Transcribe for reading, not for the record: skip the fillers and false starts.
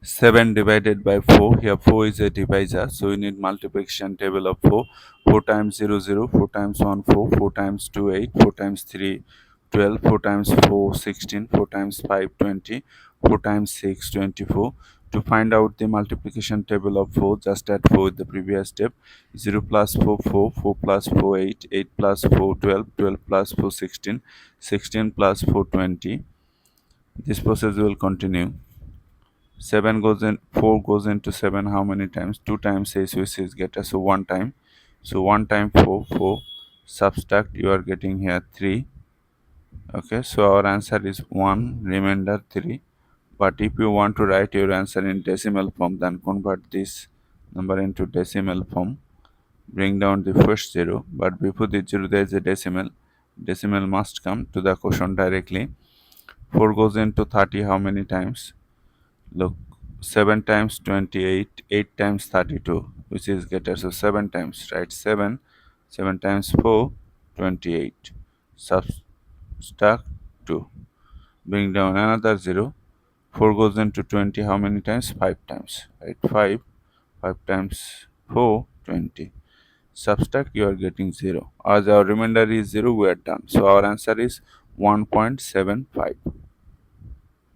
7 divided by 4. Here 4 is a divisor, so we need multiplication table of 4. 4 times 0 0, 4 times 1 4, 4 times 2 8, 4 times 3 12, 4 times 4 16, 4 times 5 20, 4 times 6 24. To find out the multiplication table of 4, just add 4 with the previous step. 0 plus 4 4, 4 plus 4 8, 8 plus 4 12, 12 plus 4 16, 16 plus 4 20. This process will continue. 7 goes in, 4 goes into 7 how many times? 2 times, says which is get us, so 1 time. So 1 time 4 4, subtract, you are getting here 3. Okay, so our answer is 1, remainder 3. But if you want to write your answer in decimal form, then convert this number into decimal form. Bring down the first 0, but before the 0 there is a decimal. Decimal must come to the quotient directly. 4 goes into 30 how many times? Look, 7 times 28, 8 times 32, which is greater. So 7 times, right? 7, 7 times 4, 28. Subtract 2. Bring down another 0. 4 goes into 20 how many times? 5 times, right? 5. 5 times 4, 20. Subtract, you are getting 0. As our remainder is 0, we are done. So our answer is 1.75.